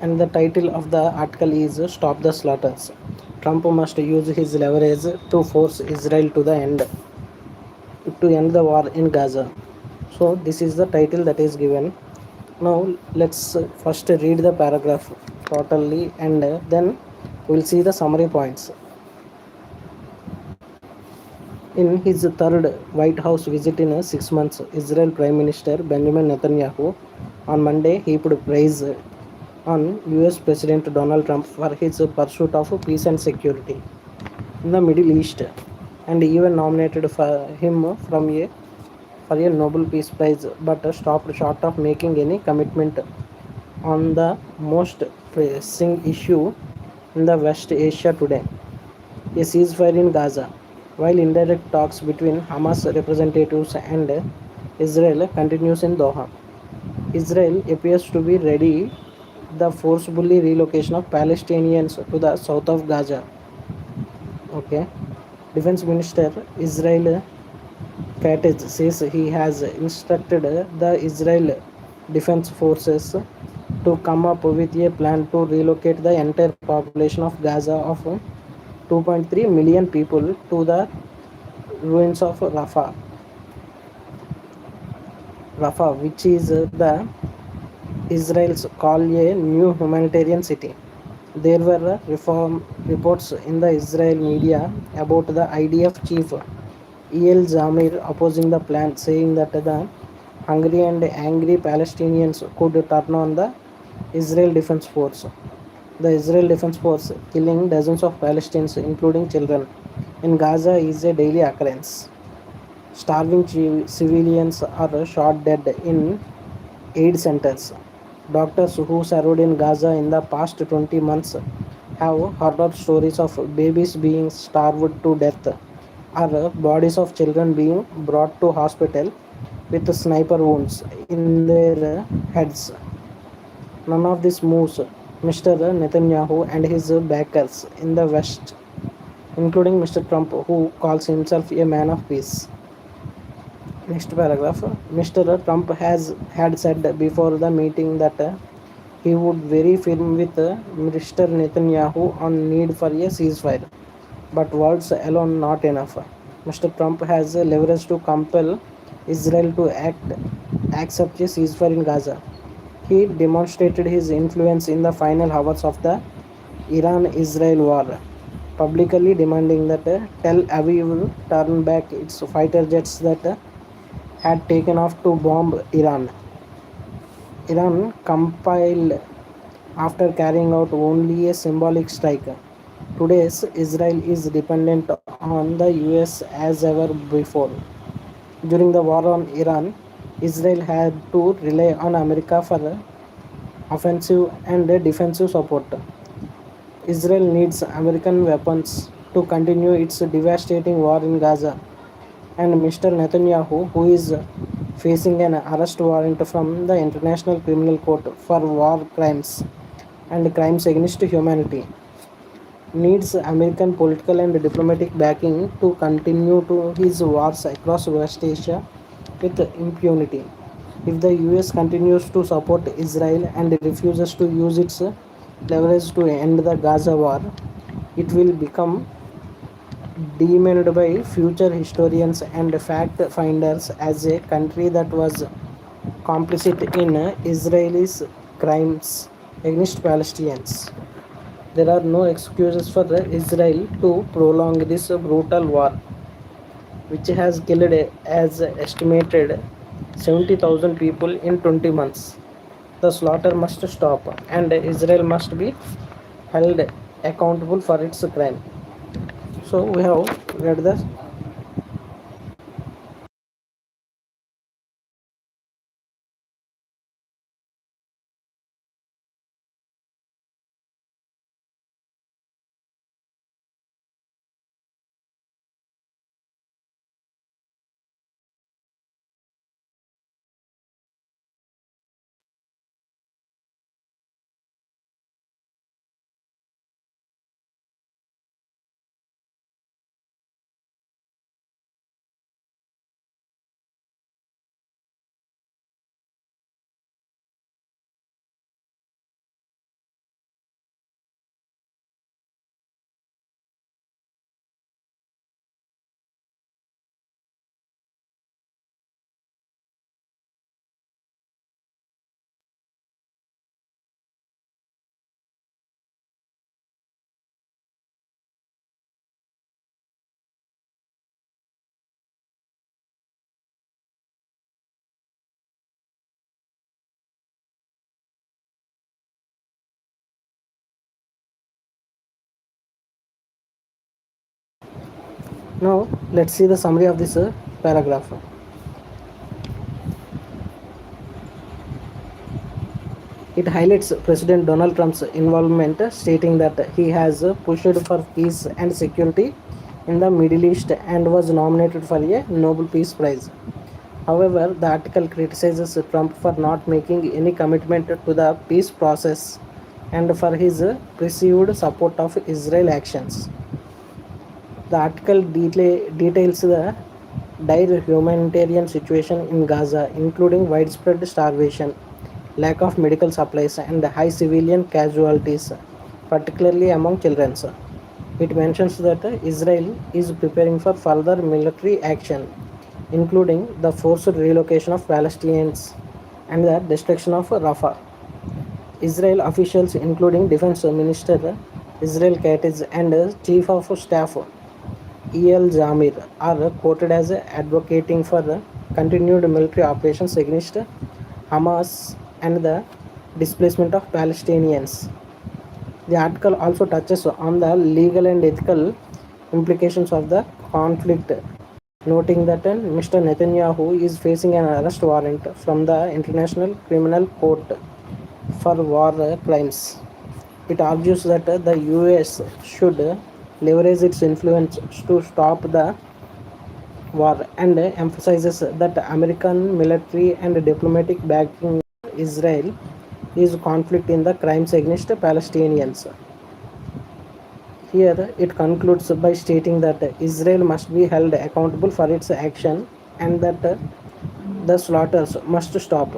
And the title of the article is Stop the Slaughters. Trump must use his leverage to force Israel to end the war in Gaza. So this is the title that is given. Now let's first read the paragraph totally, and then we'll see the summary points. In his third White House visit in 6 months, Israel Prime Minister Benjamin Netanyahu on Monday heaped praise on US President Donald Trump for his pursuit of peace and security in the Middle East, and even nominated for him for a Nobel Peace Prize, but stopped short of making any commitment on the most pressing issue in the West Asia today, a ceasefire in Gaza. While indirect talks between Hamas representatives and Israel continues in Doha, Israel appears to be ready the forcibly relocation of Palestinians to the south of Gaza. Okay, Defense Minister Israel Katz says he has instructed the Israel Defense Forces to come up with a plan to relocate the entire population of Gaza of 2.3 million people to the ruins of Rafah, which is the Israel's call a new humanitarian city. There were reform reports in the Israel media about the IDF chief El Zamir opposing the plan, saying that the hungry and angry Palestinians could turn on the Israel Defense Force. The Israel Defense Force killing dozens of Palestinians, including children, in Gaza is a daily occurrence. Starving civilians are shot dead in aid centers. Doctors who served in Gaza in the past 20 months have heard stories of babies being starved to death or bodies of children being brought to hospital with sniper wounds in their heads. None of this moves Mr. Netanyahu and his backers in the West, including Mr. Trump, who calls himself a man of peace. Next paragraph. Mr. Trump has had said before the meeting that he would very firm with Mr. Netanyahu on need for a ceasefire, but words alone not enough. Mr. Trump has leverage to compel Israel to accept a ceasefire in Gaza. He demonstrated his influence in the final hours of the Iran-Israel war, publicly demanding that Tel Aviv turn back its fighter jets that had taken off to bomb Iran. Iran compiled after carrying out only a symbolic strike. Today's Israel is dependent on the US as ever before. During the war on Iran, Israel had to rely on America for offensive and defensive support. Israel needs American weapons to continue its devastating war in Gaza, and Mr. Netanyahu, who is facing an arrest warrant from the International Criminal Court for war crimes and crimes against humanity, needs American political and diplomatic backing to continue to his wars across West Asia with impunity. If the US continues to support Israel and refuses to use its leverage to end the Gaza war, it will become deemed by future historians and fact finders as a country that was complicit in Israelis' crimes against Palestinians. There are no excuses for Israel to prolong this brutal war, which has killed as estimated 70,000 people in 20 months. The slaughter must stop, and Israel must be held accountable for its crime. So we have read the Now let's see the summary of this paragraph. It highlights President Donald Trump's involvement, stating that he has pushed for peace and security in the Middle East and was nominated for a Nobel Peace Prize. However, the article criticizes Trump for not making any commitment to the peace process and for his perceived support of Israel actions. The article details the dire humanitarian situation in Gaza, including widespread starvation, lack of medical supplies, and high civilian casualties, particularly among children. It mentions that Israel is preparing for further military action, including the forced relocation of Palestinians and the destruction of Rafah. Israel officials, including Defense Minister Israel Katz and Chief of Staff E.L. Zamir, are quoted as advocating for the continued military operations against Hamas and the displacement of Palestinians. The article also touches on the legal and ethical implications of the conflict, noting that Mr. Netanyahu is facing an arrest warrant from the International Criminal Court for war crimes. It argues that the US should leverage its influence to stop the war and emphasizes that American military and diplomatic backing Israel is conflict in the crimes against Palestinians. Here it concludes by stating that Israel must be held accountable for its action and that the slaughters must stop.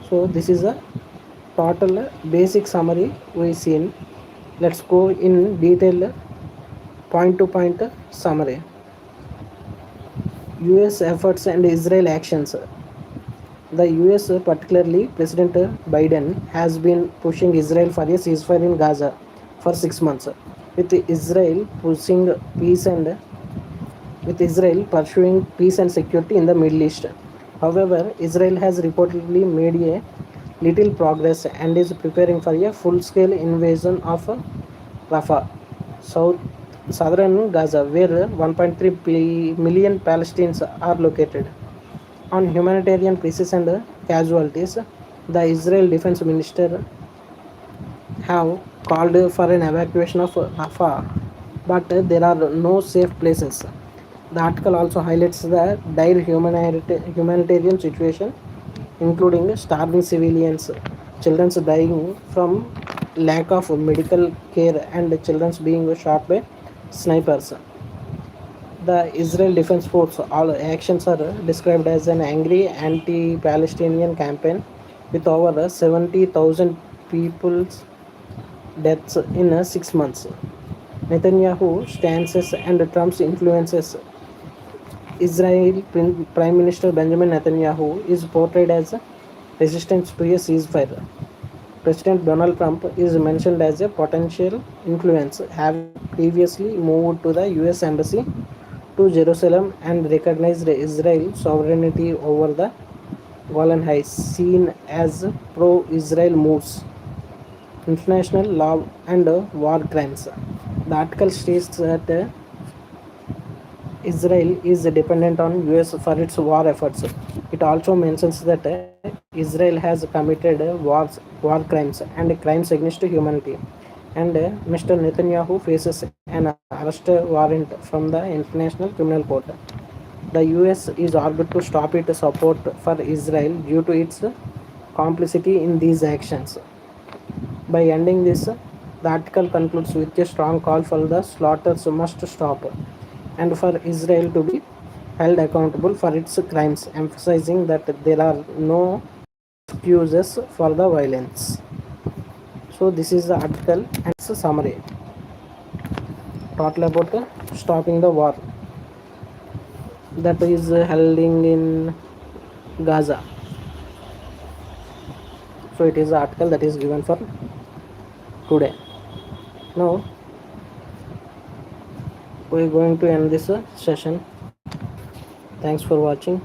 So this is a total basic summary we seen. Let's go in detail point to point summary. US efforts and Israel actions. The US, particularly President Biden, has been pushing Israel for a ceasefire in Gaza for 6 months, with Israel pushing peace and with Israel pursuing peace and security in the Middle East. However, Israel has reportedly made a little progress and is preparing for a full-scale invasion of Rafah, southern Gaza, where 1.3 million Palestinians are located. On humanitarian crisis and casualties, the Israel Defense Minister have called for an evacuation of Rafah, but there are no safe places. The article also highlights the dire humanitarian situation, including starving civilians, children dying from lack of medical care, and children being shot by snipers. The Israel Defense Force all actions are described as an angry anti-Palestinian campaign with over 70,000 people's deaths in 6 months. Netanyahu stances and Trump's influences. Israel Prime Minister Benjamin Netanyahu is portrayed as resistant to a ceasefire. President Donald Trump is mentioned as a potential influence, having previously moved to the US Embassy to Jerusalem and recognized Israel's sovereignty over the Golan Heights, seen as pro-Israel moves, international law and war crimes. The article states that Israel is dependent on US for its war efforts. It also mentions that Israel has committed war crimes and crimes against humanity. And Mr. Netanyahu faces an arrest warrant from the International Criminal Court. The US is argued to stop its support for Israel due to its complicity in these actions. By ending this, the article concludes with a strong call for the slaughters must stop and for Israel to be held accountable for its crimes, emphasizing that there are no excuses for the violence. So this is the article and its summary. Total about stopping the war that is holding in Gaza. So it is the article that is given for today. Now we are going to end this session. Thanks for watching.